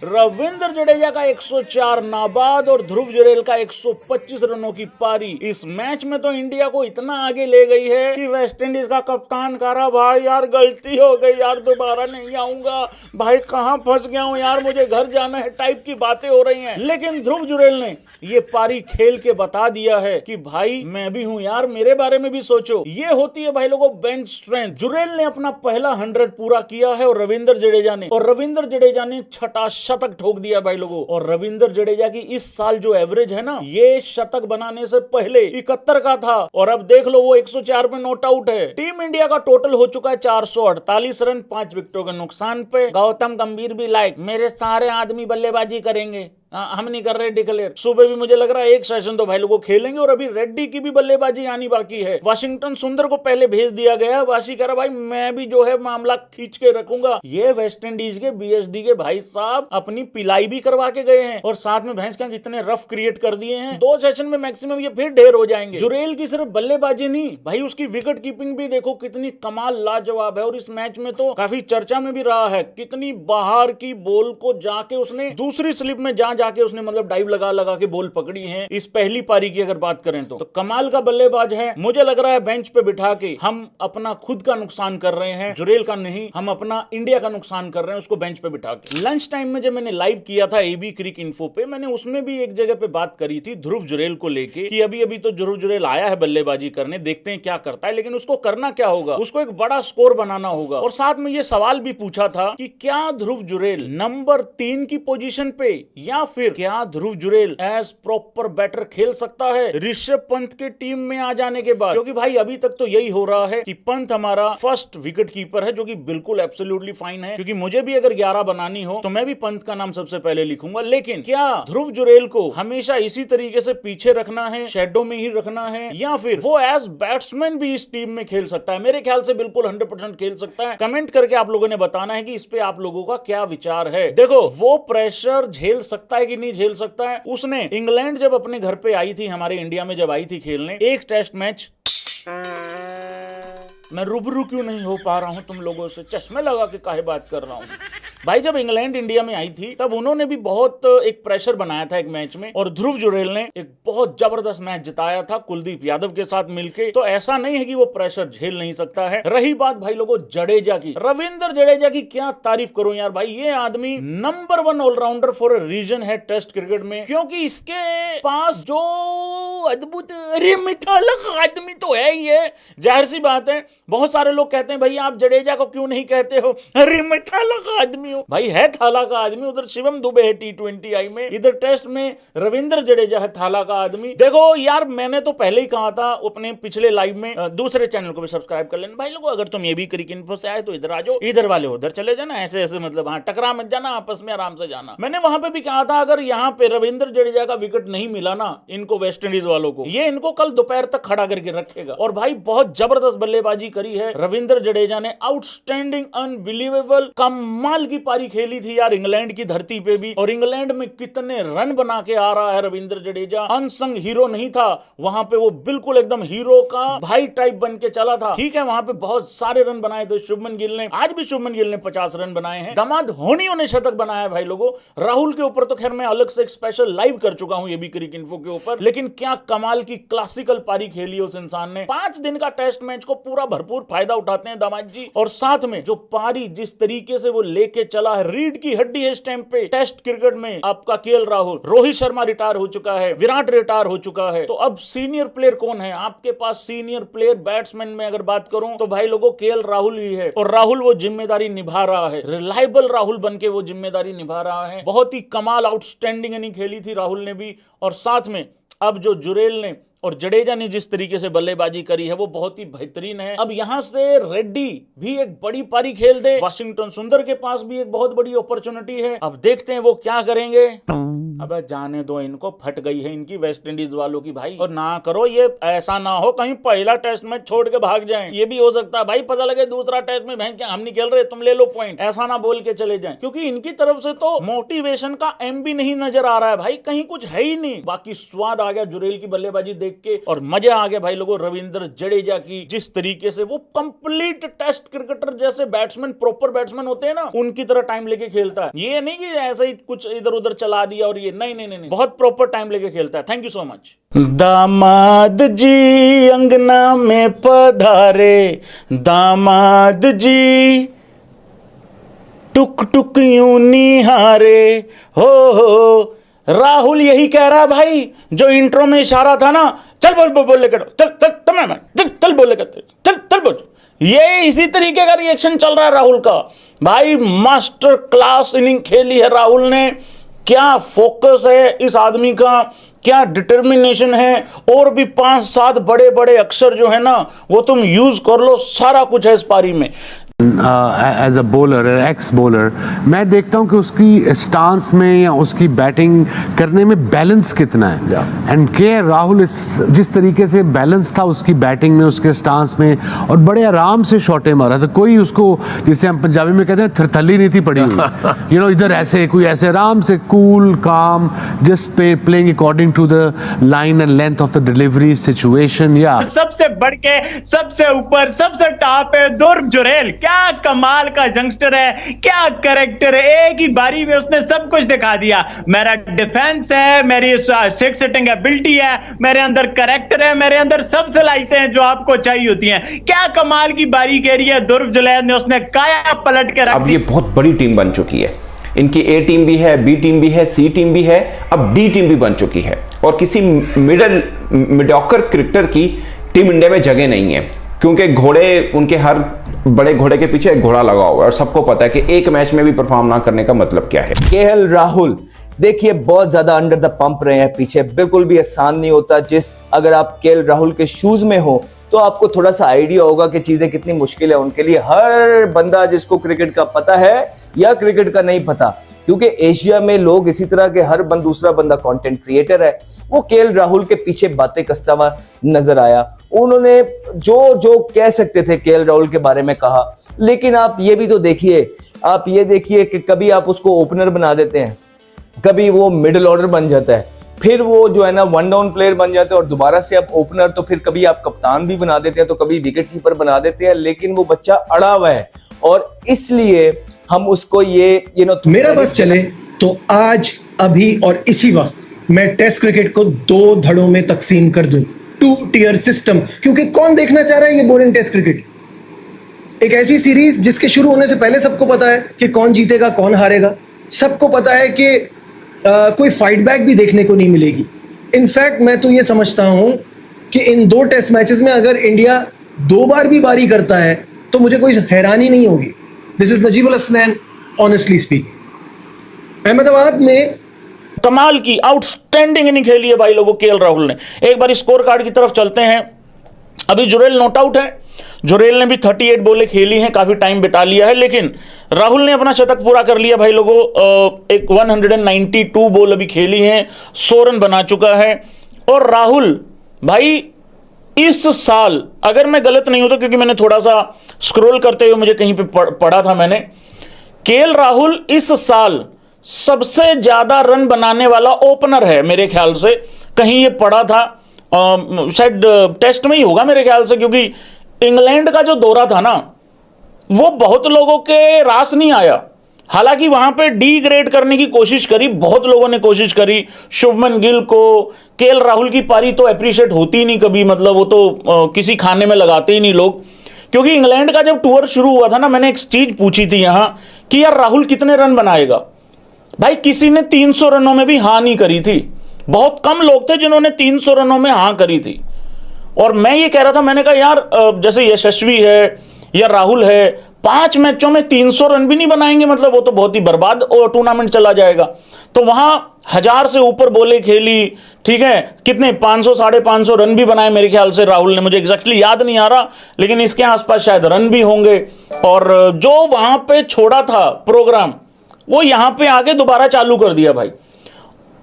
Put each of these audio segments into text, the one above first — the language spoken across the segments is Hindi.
रविंद्र जडेजा का 104 नाबाद और ध्रुव जुरैल का 125 रनों की पारी इस मैच में तो इंडिया को इतना आगे ले गई है कि वेस्टइंडीज का कप्तान कह रहा भाई यार गलती हो गई यार, दोबारा नहीं आऊंगा भाई, कहां फंस गया हूं यार, मुझे घर जाना है टाइप की बातें हो रही हैं। लेकिन ध्रुव जुरैल ने ये पारी खेल के बता दिया है कि भाई मैं भी हूं यार, मेरे बारे में भी सोचो। ये होती है भाई लोगों बेंच स्ट्रेंथ। जुरैल ने अपना पहला 100 पूरा किया है और रविंद्र जडेजा ने छठा शतक ठोक दिया भाई लोगों। और रविंद्र जडेजा की इस साल जो एवरेज है ना, ये शतक बनाने से पहले 71 का था और अब देख लो वो 104 में नॉट आउट है। टीम इंडिया का टोटल हो चुका है 448 रन 5 विकेटों के नुकसान पे। गौतम गंभीर भी लाइक मेरे सारे आदमी बल्लेबाजी करेंगे, हम नहीं कर रहे डिक्लेयर। सुबह भी मुझे लग रहा है एक सेशन तो भाई लोगों खेलेंगे और अभी रेड्डी की भी बल्लेबाजी आनी बाकी है। वाशिंगटन सुंदर को पहले भेज दिया गया। वाशी कह रहा भाई मैं भी जो है मामला खींच के रखूंगा। ये वेस्ट इंडीज के बीएसडी के भाई साहब अपनी पिलाई भी करवा के गए हैं और साथ में भैंस क्या कितने रफ क्रिएट कर दिए हैं। 2 सेशन में मैक्सिमम ये फिर ढेर हो जाएंगे। जुरैल की सिर्फ बल्लेबाजी नहीं भाई, उसकी विकेट कीपिंग भी देखो कितनी कमाल लाजवाब है। और इस मैच में तो काफी चर्चा में भी रहा है, कितनी बाहर की बॉल को जाके उसने दूसरी स्लिप में जाके उसने मतलब डाइव लगा के बॉल पकड़ी है। इस पहली पारी की अगर बात करें तो कमाल का बल्लेबाज है। मुझे लग रहा है बेंच पे बिठा के हम अपना खुद का नुकसान कर रहे हैं, जुरैल का नहीं, हम अपना इंडिया का नुकसान कर रहे हैं उसको बेंच पे बिठा के। लंच टाइम में जब मैंने लाइव किया था एबी क्रिक इन्फो पे, मैंने उसमें भी एक जगह पे बात करी थी ध्रुव जुरैल को लेके कि अभी तो ध्रुव जुरैल आया है बल्लेबाजी करने, देखते हैं क्या करता है, लेकिन उसको करना क्या होगा, उसको एक बड़ा स्कोर बनाना होगा। और साथ में ये सवाल भी पूछा था कि क्या ध्रुव जुरैल नंबर 3 की पोजीशन पे या फिर क्या ध्रुव जुरैल एज प्रॉपर बैटर खेल सकता है ऋषभ पंत के टीम में आ जाने के बाद। क्योंकि भाई अभी तक तो यही हो रहा है कि पंत हमारा फर्स्ट विकेट कीपर है, जो कि बिल्कुल एब्सोल्युटली फाइन है, क्योंकि मुझे भी अगर 11 बनानी हो तो मैं भी पंत का नाम सबसे पहले लिखूंगा। लेकिन क्या ध्रुव जुरैल को हमेशा इसी तरीके से पीछे रखना है, शेडो में ही रखना है, या फिर वो एज बैट्समैन भी इस टीम में खेल सकता है? मेरे ख्याल से बिल्कुल 100% खेल सकता है। कमेंट करके आप लोगों ने बताना है कि इस पे आप लोगों का क्या विचार है। देखो वो प्रेशर झेल सकता है कि नहीं झेल सकता है। उसने इंग्लैंड जब अपने घर पे आई थी, हमारे इंडिया में जब आई थी खेलने एक टेस्ट मैच, मैं रूबरू क्यों नहीं हो पा रहा हूं तुम लोगों से, चश्मे लगा के काहे बात कर रहा हूं भाई। जब इंग्लैंड इंडिया में आई थी तब उन्होंने भी बहुत एक प्रेशर बनाया था एक मैच में, और ध्रुव जुरैल ने एक बहुत जबरदस्त मैच जिताया था कुलदीप यादव के साथ मिलके। तो ऐसा नहीं है कि वो प्रेशर झेल नहीं सकता है। रही बात भाई लोगों जडेजा की, रविंद्र जडेजा की क्या तारीफ करूं यार भाई, ये आदमी number 1 allrounder for a reason है टेस्ट क्रिकेट में, क्योंकि इसके पास जो अद्भुत मिथालक आदमी तो है ही है। जाहिर सी बात है, बहुत सारे लोग कहते हैं भाई आप जडेजा को क्यों नहीं कहते हो, अरे मैं थाला का आदमी हूं भाई, है थाला का आदमी। उधर शिवम दुबे है T20 आई में, इधर टेस्ट में रविंद्र जडेजा है थाला का आदमी। देखो यार मैंने तो पहले ही कहा था अपने पिछले लाइव में, दूसरे चैनल को भी सब्सक्राइब कर लेना भाई लोगों। अगर तुम ये भी क्रिक इन्फो से आए तो इधर आ जाओ, इधर वाले उधर चले जाना, ऐसे ऐसे मतलब हाँ टकरा मत जाना, आपस में आराम से जाना। मैंने वहां पे भी कहा था अगर यहाँ पे रविंद्र जडेजा का विकेट नहीं मिला ना इनको, वेस्ट इंडीज वालों को, ये इनको कल दोपहर तक खड़ा करके रखेगा। और भाई बहुत जबरदस्त बल्लेबाजी करी है रविंद्र जडेजा ने, आउटस्टैंडिंग अनबिलीवेबल कमाल की पारी खेली थी यार इंग्लैंड की धरती पे भी। और इंग्लैंड में कितने रन बना के आ रहा है रविंद्र जडेजा, अनसंग हीरो नहीं था वहां पे, वो बिल्कुल एकदम हीरो का भाई टाइप बन के चला था। ठीक है वहां पे बहुत सारे रन बनाए थे शुभमन गिल ने, आज भी शुभमन गिल ने 50 रन बनाए हैं, दामाद धोनी ने शतक बनाया भाई लोगों। राहुल के ऊपर तो खैर मैं अलग से एक स्पेशल लाइव कर चुका हूं ये भी क्रिक इन्फो के ऊपर, लेकिन क्या कमाल की क्लासिकल पारी खेली उस इंसान ने। 5 दिन का टेस्ट मैच को पूरा भरपूर फायदा उठाते हैं दामाद जी। और साथ में जो पारी जिस तरीके से वो लेके चला है, रीढ़ की हड्डी है इस टाइम पे टेस्ट क्रिकेट में आपका केएल राहुल, रोहित शर्मा रिटायर हो चुका है, विराट रिटायर हो चुका है, तो अब सीनियर प्लेयर कौन है आपके पास? सीनियर प्लेयर बैट्समैन में अगर बात करूं तो भाई लोगों केएल राहुल ही है। और राहुल वो जिम्मेदारी निभा रहा है, रिलायबल राहुल बनके वो जिम्मेदारी निभा रहा है। बहुत ही कमाल आउटस्टैंडिंग इनिंग खेली थी राहुल ने भी। और साथ में अब जो जुरैल ने और जडेजा ने जिस तरीके से बल्लेबाजी करी है वो बहुत ही बेहतरीन है। अब यहां से रेड्डी भी एक बड़ी पारी खेल दे, वाशिंगटन सुंदर के पास भी एक बहुत बड़ी अपॉर्चुनिटी है, अब देखते हैं वो क्या करेंगे। अबे जाने दो इनको, फट गई है इनकी वेस्ट इंडीज वालों की भाई। और ना करो ये, ऐसा ना हो कहीं पहला टेस्ट मैच छोड़ के भाग जाएं, ये भी हो सकता है भाई। पता लगे दूसरा टेस्ट में भैंस हम नहीं खेल रहे, तुम ले लो पॉइंट, ऐसा ना बोल के चले जाएं। क्योंकि इनकी तरफ से तो मोटिवेशन का एम भी नहीं नजर आ रहा है भाई, कहीं कुछ है ही नहीं। बाकी स्वाद आ गया जुरेल की बल्लेबाजी देख के, और मजा आ गया भाई लोगों रविंद्र जडेजा की, जिस तरीके से वो कंप्लीट टेस्ट क्रिकेटर जैसे बैट्समैन, प्रॉपर बैट्समैन होते हैं ना, उनकी तरह टाइम लेके खेलता है। ये नहीं कि ऐसा ही कुछ इधर उधर चला दिया और ये नहीं नहीं नहीं, बहुत प्रॉपर टाइम लेके खेलता है। Thank you so much. दामाद जी अंगना में पधारे, दामाद जी टुक टुक यूं निहारे, हो राहुल यही कह रहा है भाई जो इंट्रो में इशारा था ना, चल बोल बोल बोल लेकर चल चल चल चल बोल लेकर चल चल बोल, ये इसी तरीके का रिएक्शन चल रहा है राहुल का। भाई मास्टर क्लास इनिंग खेली है राहुल ने, क्या फोकस है इस आदमी का, क्या डिटर्मिनेशन है। और भी 5-7 बड़े बड़े अक्षर जो है ना वो तुम यूज कर लो, सारा कुछ है इस पारी में। As a bowler, ex bowler, मैं देखता हूं कि उसकी स्टांस में या उसकी बैटिंग करने में बैलेंस कितना है। एंड के राहुल जिस तरीके से बैलेंस था उसकी बैटिंग में, उसके स्टांस में, और बड़े आराम से शॉटे मारा था। कोई उसको, जिसे हम पंजाबी में कहते हैं, थरथली नहीं थी पड़ी हुई। यू नो, इधर ऐसे कोई ऐसे आराम से कूल काम, just playing according to the line and length of the delivery situation. या सबसे बढ़ के, सबसे ऊपर, सबसे टॉप है ध्रुव जुरेल। क्या कमाल का यंगस्टर है, क्या कैरेक्टर है, एक ही बारी में उसने सब कुछ दिखा दिया। मेरा डिफेंस है, मेरी सिक्स हिटिंग एबिलिटी है, मेरे अंदर कैरेक्टर है, मेरे अंदर सब सलाहियतें हैं जो आपको चाहिए होती हैं। क्या कमाल की बारी खेली है ध्रुव जुरेल ने, उसने काया पलट के रख दी। अब ये बहुत बड़ी टीम बन चुकी है, इनकी ए टीम भी है, बी टीम भी है, सी टीम भी है, अब डी टीम भी बन चुकी है। और किसी मिडॉकर क्रिकेटर की टीम इंडिया में जगह नहीं है, क्योंकि घोड़े, उनके हर बड़े घोड़े के पीछे एक घोड़ा लगा हुआ है, और सबको पता है कि एक मैच में भी परफॉर्म ना करने का मतलब क्या है। केएल राहुल देखिए बहुत ज्यादा अंडर द पंप रहे हैं पीछे, बिल्कुल भी आसान नहीं होता। अगर आप केएल राहुल के शूज में हो तो आपको थोड़ा सा आइडिया होगा कि चीजें कितनी मुश्किल है उनके लिए। हर बंदा जिसको क्रिकेट का पता है या क्रिकेट का नहीं पता, क्योंकि एशिया में लोग इसी तरह के, हर दूसरा बंदा कंटेंट क्रिएटर है, वो केएल राहुल के पीछे बातें कसता हुआ नजर आया। उन्होंने जो जो कह सकते थे केएल राहुल के बारे में कहा, लेकिन आप ये भी तो देखिए, आप ये देखिए कि कभी आप उसको ओपनर बना देते हैं, कभी वो मिडिल ऑर्डर बन जाता है, फिर वो जो है ना वन डाउन प्लेयर बन जाते हैं और दोबारा से आप ओपनर, तो फिर कभी आप कप्तान भी बना देते हैं, तो कभी विकेट कीपर बना देते हैं। लेकिन वो बच्चा अड़ा हुआ है और इसलिए हम उसको ये मेरा बस चले तो आज, अभी और इसी वक्त मैं टेस्ट क्रिकेट को 2 धड़ों में तकसीम कर दूं, 2 टियर सिस्टम। क्योंकि कौन देखना चाह रहा है ये बोरिंग टेस्ट क्रिकेट? एक ऐसी सीरीज जिसके शुरू होने से पहले सबको पता है कि कौन जीतेगा कौन हारेगा, सबको पता है कि कोई फाइट बैक भी देखने को नहीं मिलेगी। इनफैक्ट मैं तो ये समझता हूं कि इन 2 टेस्ट मैचेस में अगर इंडिया 2 बार भी बारी करता है तो मुझे कोई हैरानी नहीं होगी। This is Najib al Hasnain, honestly speaking. Ahmedabad में कमाल की आउटस्टैंडिंग इनिंग खेली है भाई लोगों केएल राहुल ने। एक बार स्कोर कार्ड की तरफ चलते हैं। अभी जुरेल नॉट आउट है, जुरेल ने भी 38 बॉलें खेली हैं, काफी टाइम बिता लिया है, लेकिन राहुल ने अपना शतक पूरा कर लिया भाई लोगों। एक 192 बॉल अभी खेली हैं, 100 रन बना चुका है। और राहुल भाई इस साल, अगर मैं गलत नहीं हूं तो, क्योंकि मैंने थोड़ा सा स्क्रॉल करते हुए मुझे कहीं पे पढ़ा था मैंने, केएल राहुल इस साल सबसे ज्यादा रन बनाने वाला ओपनर है मेरे ख्याल से। कहीं ये पढ़ा था, शायद टेस्ट में ही होगा मेरे ख्याल से, क्योंकि इंग्लैंड का जो दौरा था ना वो बहुत लोगों के रास नहीं आया। हालांकि वहां पे डी ग्रेड करने की कोशिश करी, बहुत लोगों ने कोशिश करी, शुभमन गिल को, केएल राहुल की पारी तो अप्रिशिएट होती ही नहीं कभी, मतलब वो तो किसी खाने में लगाते ही नहीं लोग। क्योंकि इंग्लैंड का जब टूर शुरू हुआ था ना, मैंने एक चीज पूछी थी यहां कि यार राहुल कितने रन बनाएगा। भाई किसी ने 300 रनों में भी हां नहीं करी थी, बहुत कम लोग थे जिन्होंने 300 रनों में हां करी थी। और मैं ये कह रहा था, मैंने कहा यार जैसे यशस्वी है या राहुल है, 5 मैचों में 300 रन भी नहीं बनाएंगे, मतलब वो तो बहुत ही बर्बाद टूर्नामेंट चला जाएगा। तो वहां 1000 से ऊपर बोले खेली, ठीक है, कितने 500 550 रन भी बनाए मेरे ख्याल से राहुल ने, मुझे एग्जैक्टली याद नहीं आ रहा, लेकिन इसके आसपास शायद रन भी होंगे। और जो वहां पे छोड़ा था प्रोग्राम वो यहां पे आके दोबारा चालू कर दिया भाई।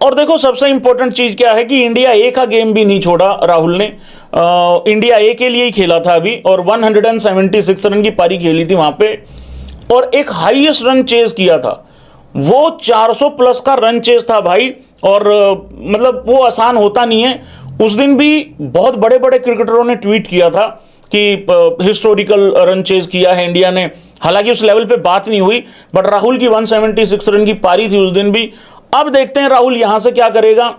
और देखो सबसे इंपॉर्टेंट चीज क्या है कि इंडिया ए का गेम भी नहीं छोड़ा राहुल ने। इंडिया ए के लिए ही खेला था अभी और 176 रन की पारी खेली थी वहां पे और एक हाईएस्ट रन चेज किया था, वो 400 प्लस का रन चेज था भाई। और मतलब वो आसान होता नहीं है। उस दिन भी बहुत बड़े बड़े क्रिकेटरों ने ट्वीट किया था कि हिस्टोरिकल रन चेज किया है इंडिया ने, हालांकि उस लेवल पे बात नहीं हुई, बट राहुल की 176 रन की पारी थी उस दिन भी। अब देखते हैं राहुल यहां से क्या करेगा।